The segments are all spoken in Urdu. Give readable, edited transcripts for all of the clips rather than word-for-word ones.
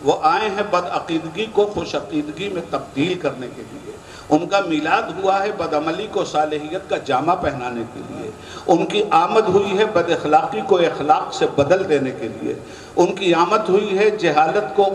وہ آئے ہیں بدعقیدگی کو خوش عقیدگی میں تبدیل کرنے کے لیے، ان کا میلاد ہوا ہے بدعملی کو صالحیت کا جامہ پہنانے کے لیے، ان کی آمد ہوئی ہے بد اخلاقی کو اخلاق سے بدل دینے کے لیے، ان کی آمد ہوئی ہے جہالت کو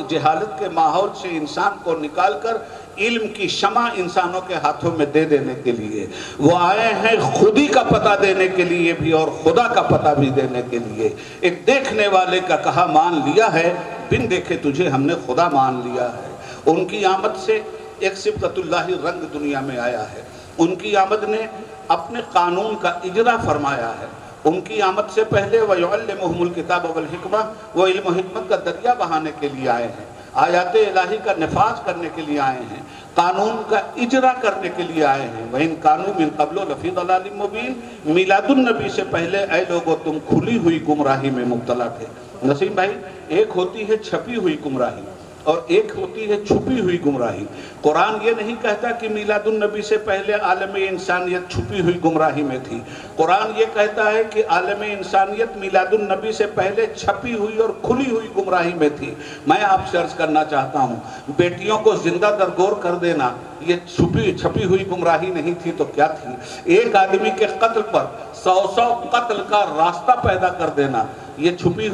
جہالت کے ماحول سے انسان کو نکال کر علم کی شمع انسانوں کے ہاتھوں میں دے دینے کے لیے، وہ آئے ہیں خودی کا پتہ دینے کے لیے بھی اور خدا کا پتہ بھی دینے کے لیے۔ ایک دیکھنے والے کا کہا مان لیا ہے، بن دیکھے تجھے ہم نے خدا مان لیا ہے۔ ان کی آمد سے ایک صبغۃ اللہ رنگ دنیا میں آیا ہے، ان کی آمد نے اپنے قانون کا اجرا فرمایا ہے، ان کی آمد سے پہلے وَيُعَلِّمُهُمُ الْكِتَابَ وَالْحِکْمَةَ وہ علم و حکمت کا دریا بہانے کے لیے آئے ہیں، آیات الہی کا نفاذ کرنے کے لیے آئے ہیں، قانون کا اجرا کرنے کے لیے آئے ہیں۔ وَإِن كَانُوا مِن قَبْلُ لَفِي ضَلَالٍ مُبِينٍ میلاد النبی سے پہلے اے لوگو تم کھلی ہوئی گمراہی میں مبتلا تھے۔ نسیم بھائی، ایک ہوتی ہے چھپی ہوئی گمراہی اور ایک ہوتی ہے چھپی ہوئی گمراہی۔ قرآن یہ نہیں کہتا کہ میلاد النبی سے پہلے عالم انسانیت چھپی ہوئی گمراہی میں تھی، قرآن یہ کہتا ہے کہ عالم انسانیت میلاد النبی سے پہلے چھپی ہوئی اور کھلی ہوئی گمراہی میں تھی۔ میں آپ سے عرض کرنا چاہتا ہوں، بیٹیوں کو زندہ درگور کر دینا یہ چھپی ہوئی گمراہی نہیں تھی تو کیا تھی؟ ایک آدمی کے قتل پر 100 قتل کا راستہ پیدا کر دینا یہ چھپی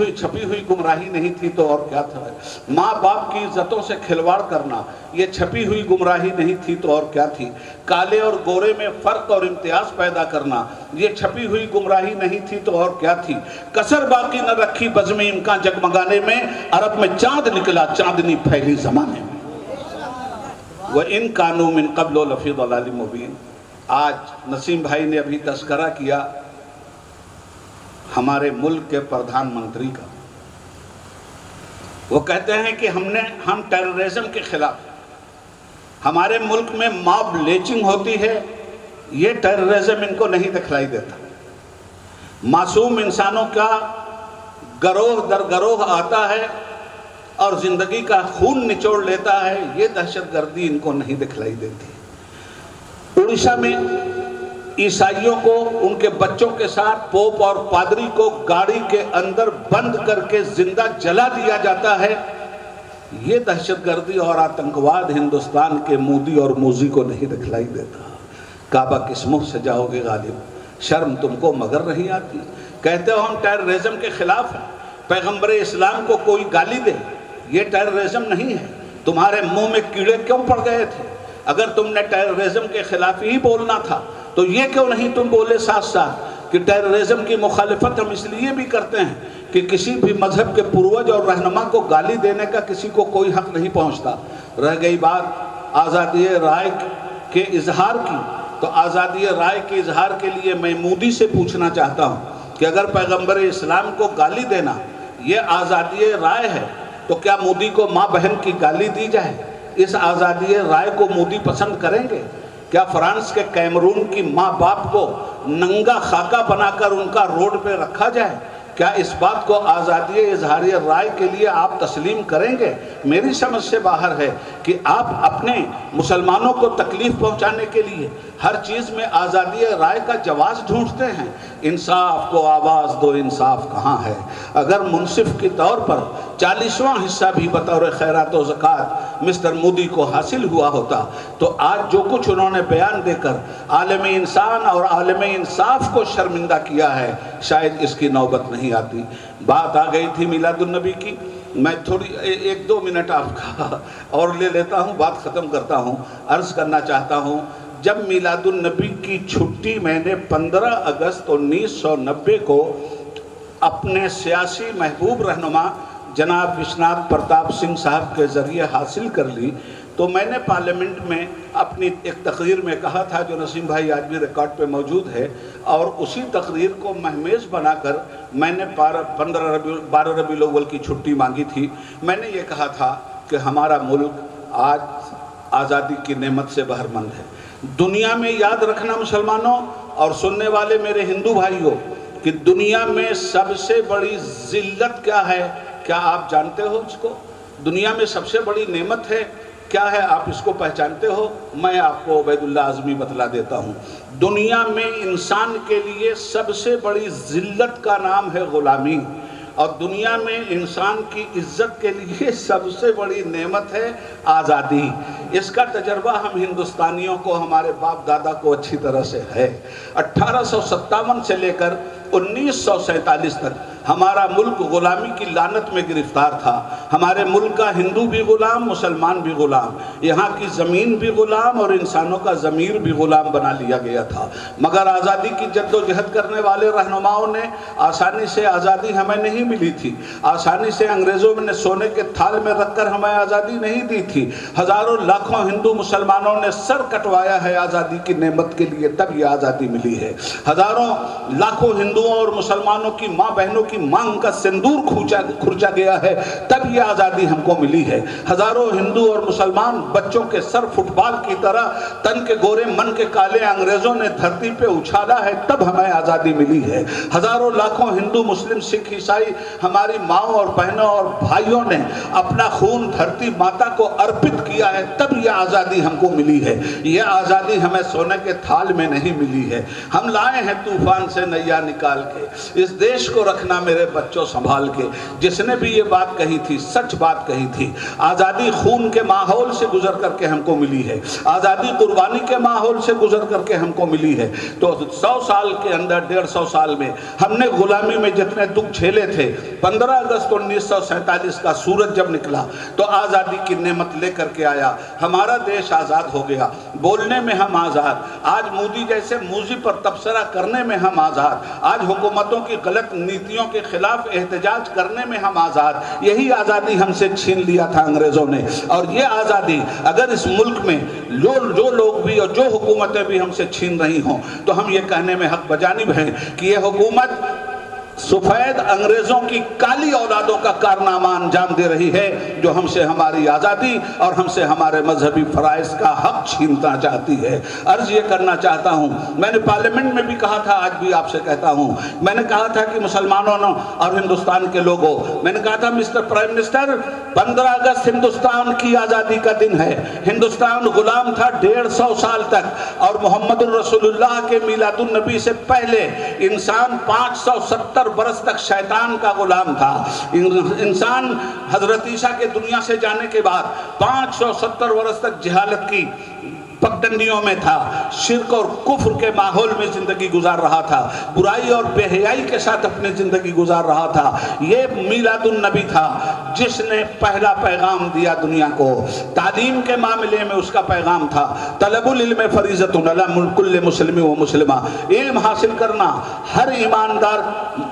ہوئی گمراہی نہیں تھی تو اور کیا تھا؟ ماں باپ کی عزتوں سے کھلواڑ کرنا یہ چھپی ہوئی گمراہی نہیں تھی تو اور کیا تھی؟ کالے اور گورے میں فرق اور امتیاز پیدا کرنا یہ چھپی ہوئی گمراہی نہیں تھی تو اور کیا تھی؟ کسر باقی نہ رکھی بزم امکان جگمگانے میں، عرب میں چاند نکلا چاندنی پھیلی زمانے میں۔ وَإِن كَانُوا مِن قَبْلُ لَفِي ضَلَالٍ مُبِينٍ۔ آج نسیم بھائی نے ابھی تذکرہ کیا ہمارے ملک کے پردھان منتری کا، وہ کہتے ہیں کہ ہم ٹیررزم کے خلاف، ہمارے ملک میں ماب لیچنگ ہوتی ہے، یہ ٹیررزم ان کو نہیں دکھلائی دیتا، معصوم انسانوں کا گروہ در گروہ آتا ہے اور زندگی کا خون نچوڑ لیتا ہے، یہ دہشت گردی ان کو نہیں دکھلائی دیتی۔ اڑیسہ میں عیسائیوں کو ان کے بچوں کے ساتھ پوپ اور پادری کو گاڑی کے اندر بند کر کے زندہ جلا دیا جاتا ہے، یہ دہشت گردی اور آتنکواد ہندوستان کے مودی اور موزی کو نہیں دکھلائی دیتا۔ کعبہ کس منہ سے جاؤ گے غالب، شرم تم کو مگر نہیں آتی؟ کہتے ہو ہم ٹیررزم کے خلاف ہیں، پیغمبر اسلام کو کوئی گالی دے یہ ٹیررزم نہیں ہے، تمہارے منہ میں کیڑے کیوں پڑ گئے تھے؟ اگر تم نے ٹیررزم کے خلاف ہی بولنا تھا تو یہ کیوں نہیں تم بولے ساتھ ساتھ کہ ٹیررزم کی مخالفت ہم اس لیے بھی کرتے ہیں کہ کسی بھی مذہب کے پروج اور رہنما کو گالی دینے کا کسی کو کوئی حق نہیں پہنچتا۔ رہ گئی بات آزادی رائے کے اظہار کی، تو آزادی رائے کے اظہار کے لیے میں مودی سے پوچھنا چاہتا ہوں کہ اگر پیغمبر اسلام کو گالی دینا یہ آزادی رائے ہے تو کیا مودی کو ماں بہن کی گالی دی جائے؟ اس آزادی رائے کو مودی پسند کریں گے؟ کیا فرانس کے کیمرون کی ماں باپ کو ننگا خاکہ بنا کر ان کا روڈ پہ رکھا جائے؟ کیا اس بات کو آزادی اظہار رائے کے لیے آپ تسلیم کریں گے؟ میری سمجھ سے باہر ہے کہ آپ اپنے مسلمانوں کو تکلیف پہنچانے کے لیے ہر چیز میں آزادی رائے کا جواز ڈھونڈتے ہیں۔ انصاف کو آواز دو، انصاف کہاں ہے؟ اگر منصف کے طور پر 40واں حصہ بھی بطور خیرات و زکوٰۃ مسٹر مودی کو حاصل ہوا ہوتا تو آج جو کچھ انہوں نے بیان دے کر عالم انسان اور عالم انصاف کو شرمندہ کیا ہے شاید اس کی نوبت نہیں آتی۔ بات آ گئی تھی میلاد النبی کی، میں تھوڑی 1-2 منٹ آپ کا اور لے لیتا ہوں، بات ختم کرتا ہوں۔ عرض کرنا چاہتا ہوں جب میلاد النبی کی چھٹی میں نے 15 اگست 1990 کو اپنے سیاسی محبوب رہنما جناب وشناتھ پرتاپ سنگھ صاحب کے ذریعے حاصل کر لی تو میں نے پارلیمنٹ میں اپنی ایک تقریر میں کہا تھا جو نسیم بھائی آج بھی ریکارڈ پہ موجود ہے، اور اسی تقریر کو مہمیز بنا کر میں نے 12 ربیع الاول کی چھٹی مانگی تھی۔ میں نے یہ کہا تھا کہ ہمارا ملک آج آزادی کی نعمت سے بہرمند ہے۔ دنیا میں یاد رکھنا مسلمانوں اور سننے والے میرے ہندو بھائیوں کہ دنیا میں سب سے بڑی ذلت کیا ہے؟ کیا آپ جانتے ہو اس کو؟ دنیا میں سب سے بڑی نعمت ہے کیا ہے؟ آپ اس کو پہچانتے ہو؟ میں آپ کو عبید اللہ اعظمی بتلا دیتا ہوں۔ دنیا میں انسان کے لیے سب سے بڑی ذلت کا نام ہے غلامی۔ اور دنیا میں انسان کی عزت کے لیے سب سے بڑی نعمت ہے آزادی۔ اس کا تجربہ ہم ہندوستانیوں کو، ہمارے باپ دادا کو اچھی طرح سے ہے۔ 1857 سے لے کر 1947 تک ہمارا ملک غلامی کی لعنت میں گرفتار تھا۔ ہمارے ملک کا ہندو بھی غلام، مسلمان بھی غلام، یہاں کی زمین بھی غلام اور انسانوں کا ضمیر بھی غلام بنا لیا گیا تھا۔ مگر آزادی کی جد و جہد کرنے والے رہنماؤں نے آسانی سے آزادی ہمیں نہیں ملی تھی، آسانی سے انگریزوں نے سونے کے تھال میں رکھ کر ہمیں آزادی نہیں دی تھی۔ ہزاروں لاکھوں ہندو مسلمانوں نے سر کٹوایا ہے آزادی کی نعمت کے لیے، تب یہ آزادی ملی ہے۔ ہزاروں لاکھوں ہندوؤں اور مسلمانوں کی ماں بہنوں کی مانگ کا سندور کھرچا گیا ہے، تب یہ آزادی ہم کو ملی ہے۔ ہزاروں ہندو اور مسلمان بچوں کے سر فٹ بال کی طرح تن کے گورے من کے کالے انگریزوں نے دھرتی پہ اچھالا ہے، تب ہمیں آزادی ملی ہے۔ ہزاروں لاکھوں ہندو مسلم سکھ عیسائی ہماری ماؤں اور بہنوں اور بھائیوں نے اپنا خون دھرتی ماتا کو ارپت کیا ہے، تب یہ آزادی ہم کو ملی ہے۔ یہ آزادی ہمیں سونے کے تھال میں نہیں ملی ہے، ہم لائے ہیں طوفان سے نیا نکال کے۔ اس دیش کو رکھنا میرے بچوں سنبھال کے۔ جس نے بھی یہ بات کہی تھی سچ بات کہی تھی۔ آزادی خون کے ماحول سے گزر کر کے ہم کو ملی ہے، آزادی قربانی کے ماحول سے گزر کر کے ہم کو ملی ہے۔ تو 100 سال کے اندر 150 سال میں ہم نے غلامی میں جتنے دکھ جھیلے تھے، 15 اگست 1947 کا سورج جب نکلا تو آزادی کی نعمت لے کر کے آیا، ہمارا دیش آزاد ہو گیا۔ بولنے میں ہم آزاد، آج مودی جیسے موذی پر تبصرہ کرنے میں ہم آزاد، آج حکومتوں کی غلط نیتیوں کے خلاف احتجاج کرنے میں ہم آزاد۔ یہی آزادی ہم سے چھین لیا تھا انگریزوں نے، اور یہ آزادی اگر اس ملک میں جو لوگ بھی اور جو حکومتیں بھی ہم سے چھین رہی ہوں تو ہم یہ کہنے میں حق بجانب ہیں کہ یہ حکومت سفید انگریزوں کی کالی اولادوں کا کارنامہ انجام دے رہی ہے، جو ہم سے ہماری آزادی اور ہم سے ہمارے مذہبی فرائض کا حق چھیننا چاہتی ہے۔ عرض یہ کرنا چاہتا ہوں، میں نے پارلیمنٹ میں بھی کہا تھا، آج بھی آپ سے کہتا ہوں، میں نے کہا تھا کہ مسلمانوں اور ہندوستان کے لوگوں، میں نے کہا تھا مسٹر پرائم منسٹر، 15 اگست ہندوستان کی آزادی کا دن ہے۔ ہندوستان غلام تھا 150 سال تک، اور محمد الرسول اللہ کے میلاد النبی سے پہلے انسان 570 برس تک شیطان کا غلام تھا۔ انسان حضرت عیسیٰ کے دنیا سے جانے کے بعد 570 برس تک جہالت کی پگڈنڈیوں میں تھا، شرک اور کفر کے ماحول میں زندگی گزار رہا تھا، برائی اور بے حیائی کے ساتھ اپنی زندگی گزار رہا تھا۔ یہ میلاد النبی تھا جس نے پہلا پیغام دیا دنیا کو۔ تعلیم کے معاملے میں اس کا پیغام تھا، طلب العلم فریضۃ علی کل مسلم و مسلمہ، علم حاصل کرنا ہر ایماندار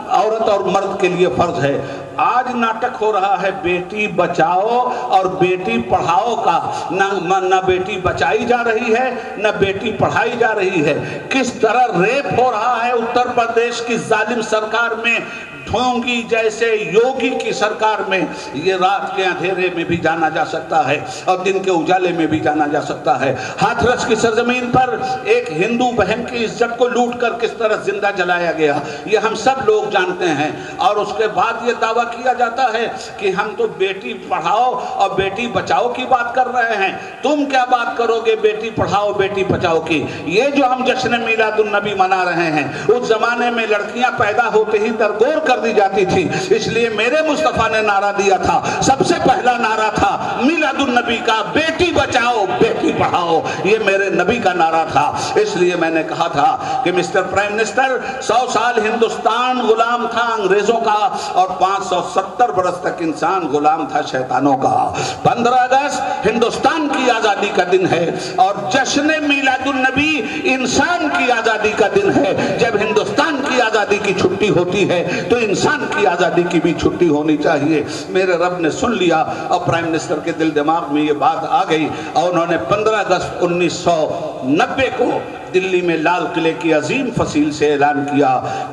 عورت اور مرد کے لیے فرض ہے۔ آج ناٹک ہو رہا ہے بیٹی بچاؤ اور بیٹی پڑھاؤ کا، نہ بیٹی بچائی جا رہی ہے نہ بیٹی پڑھائی جا رہی ہے۔ کس طرح ریپ ہو رہا ہے اتر پردیش کی ظالم سرکار میں، ڈھونگی جیسے یوگی کی سرکار میں۔ یہ رات کے اندھیرے میں بھی جانا جا سکتا ہے اور دن کے اجالے میں بھی جانا جا سکتا ہے۔ ہاتھرس کی سرزمین پر ایک ہندو بہن کی عزت کو لوٹ کر کس طرح زندہ جلایا گیا، یہ ہم سب لوگ جانتے ہیں۔ اور اس کے بعد یہ دعویٰ کیا جاتا ہے کہ ہم تو بیٹی پڑھاؤ اور بیٹی بچاؤ کی بات کر رہے ہیں، تم کیا بات کرو گے بیٹی پڑھاؤ بیٹی بچاؤ کی؟ یہ جو ہم جشن میلاد النبی منا رہے ہیں، اس زمانے میں لڑکیاں پیدا ہوتے ہی درگور کر دی جاتی تھی، اس لیے میرے مصطفیٰ نے نعرہ دیا تھا، سب سے پہلا نعرہ تھا میلاد النبی کا، بیٹی بچاؤ بیٹی پڑھاؤ، یہ میرے نبی کا نعرہ تھا۔ اس لیے میں نے کہا تھا کہ مسٹر پرائم منسٹر، 100 سال ہندوستان غلام تھا انگریزوں کا، اور 570 برس تک انسان غلام تھا شیطانوں کا۔ 15 اگست ہندوستان کی آزادی کا دن ہے، اور جشن میلاد النبی انسان کی آزادی کا دن ہے۔ جب ہندوستان کی آزادی کی چھٹی ہوتی ہے تو انسان کی آزادی کی بھی چھٹی ہونی چاہیے۔ میرے رب نے سن لیا اور پرائم منسٹر کے دل دماغ میں یہ بات آ گئی، اور انہوں نے 15 اگست 1990 کو دلی میں لال قلعے کی عظیم فصیل سے اعلان کیا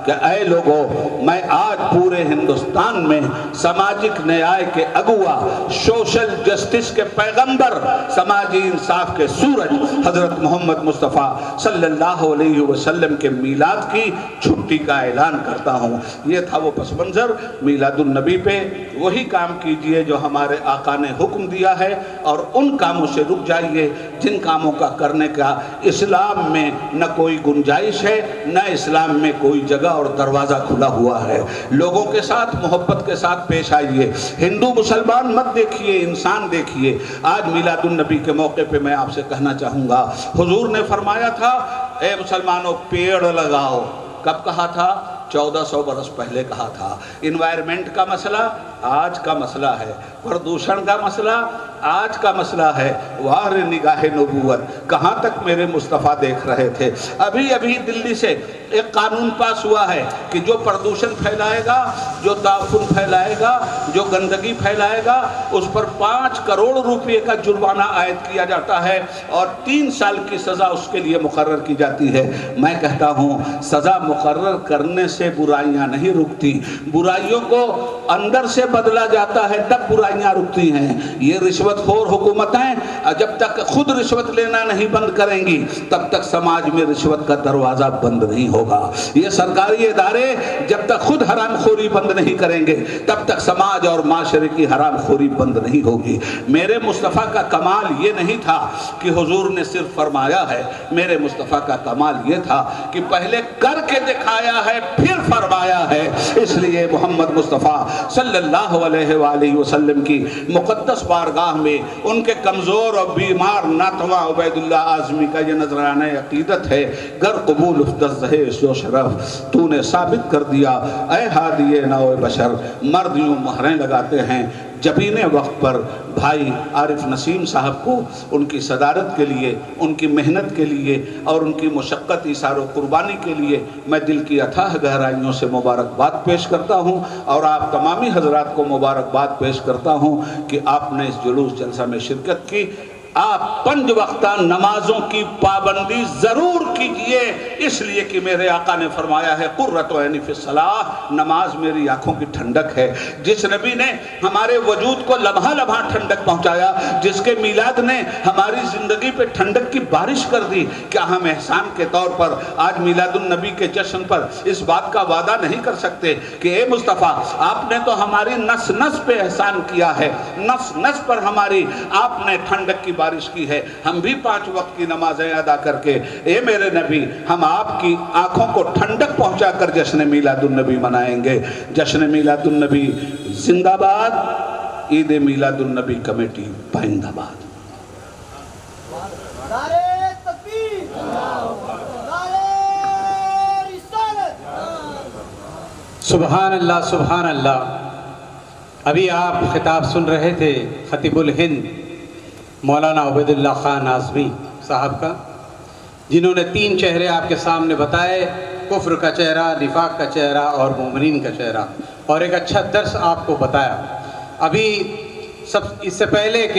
کہ اے لوگوں، میں آج پورے ہندوستان میں سماجک نیائے کے اگوا، سوشل جسٹس کے پیغمبر، سماجی انصاف کے سورج حضرت محمد مصطفیٰ صلی اللہ علیہ وسلم کے میلاد کی چھٹی کا اعلان کرتا ہوں۔ یہ تھا وہ پس منظر میلاد النبی پہ۔ وہی کام کیجئے جو ہمارے آقا نے حکم دیا ہے، اور ان کاموں سے رک جائیے جن کاموں کا کرنے کا اسلام میں نہ کوئی گنجائش ہے، نہ اسلام میں کوئی جگہ اور دروازہ کھلا ہوا ہے۔ لوگوں کے ساتھ محبت کے ساتھ پیش آئیے، ہندو مسلمان مت دیکھیے، انسان دیکھیے۔ آج میلاد النبی کے موقع پہ میں آپ سے کہنا چاہوں گا، حضور نے فرمایا تھا اے مسلمانوں پیڑ لگاؤ۔ کب کہا تھا؟ 1400 برس پہلے کہا تھا۔ انوائرمنٹ کا مسئلہ آج کا مسئلہ ہے، پردوشن کا مسئلہ آج کا مسئلہ ہے۔ واہ نگاہ نبوت، کہاں تک میرے مصطفیٰ دیکھ رہے تھے۔ ابھی دلی سے ایک قانون پاس ہوا ہے کہ جو پردوشن پھیلائے گا، جو تعفن پھیلائے گا، جو گندگی پھیلائے گا، اس پر 5 کروڑ روپے کا جرمانہ عائد کیا جاتا ہے اور 3 سال کی سزا اس کے لیے مقرر کی جاتی ہے۔ میں کہتا ہوں سزا مقرر کرنے سے برائیاں نہیں رکتی، برائیوں کو اندر سے بدلا جاتا ہے تب برائیاں رکتی ہیں۔ یہ رشوت خور حکومتیں جب تک خود رشوت لینا نہیں بند کریں گی تب تک سماج میں رشوت کا دروازہ بند نہیں ہوگا۔ یہ سرکاری ادارے جب تک خود حرام خوری بند نہیں کریں گے تب تک سماج اور معاشرے کی حرام خوری بند نہیں ہوگی۔ میرے مصطفیٰ کا کمال یہ نہیں تھا کہ حضور نے صرف فرمایا ہے، میرے مصطفیٰ کا کمال یہ تھا کہ پہلے کر کے دکھایا ہے پھر فرمایا ہے۔ اس لیے محمد مصطفیٰ صلی اللہ علیہ وآلہ وسلم کی مقدس بارگاہ میں ان کے کمزور اور بیمار ناتواں عبید اللہ اعظمی کا یہ نذرانہ عقیدت ہے، گر قبول افتز ہے سو شرف تو نے ثابت کر دیا اے ہادی نو بشر۔ مرد یوں مہریں لگاتے ہیں جبین وقت پر بھائی عارف نسیم صاحب کو ان کی صدارت کے لیے، ان کی محنت کے لیے اور ان کی مشقت ایثار و قربانی کے لیے میں دل کی اتھاہ گہرائیوں سے مبارکباد پیش کرتا ہوں اور آپ تمامی حضرات کو مبارکباد پیش کرتا ہوں کہ آپ نے اس جلوس جلسہ میں شرکت کی۔ آپ 5 وقتہ نمازوں کی پابندی ضرور کیجئے، اس لیے کہ میرے آقا نے فرمایا ہے قرۃ عینی فی الصلاۃ، نماز میری آنکھوں کی ٹھنڈک ہے۔ جس نبی نے ہمارے وجود کو لمحہ لمحہ ٹھنڈک پہنچایا، جس کے میلاد نے ہماری زندگی پہ ٹھنڈک کی بارش کر دی، کیا ہم احسان کے طور پر آج میلاد النبی کے جشن پر اس بات کا وعدہ نہیں کر سکتے کہ اے مصطفیٰ آپ نے تو ہماری نس نس پہ احسان کیا ہے، نس نس پر ہماری آپ نے ٹھنڈک کی بارش کی ہے۔ ہم بھی 5 وقت کی نمازیں ادا کر کے اے میرے نبی ہم آپ کی آنکھوں کو ٹھنڈک پہنچا کر جشن میلاد النبی منائیں گے۔ جشن میلاد النبی زندہ باد، عید میلاد النبی کمیٹی پائندہ باد۔ نعرہ تکبیر، نعرہ رسالت۔ سبحان اللہ سبحان اللہ۔ ابھی آپ خطاب سن رہے تھے خطیب الہند مولانا عبید اللہ خان اعظمی صاحب کا، جنہوں نے 3 چہرے آپ کے سامنے بتائے، کفر کا چہرہ، نفاق کا چہرہ اور مومنین کا چہرہ، اور ایک اچھا درس آپ کو بتایا۔ ابھی اس سے پہلے کہ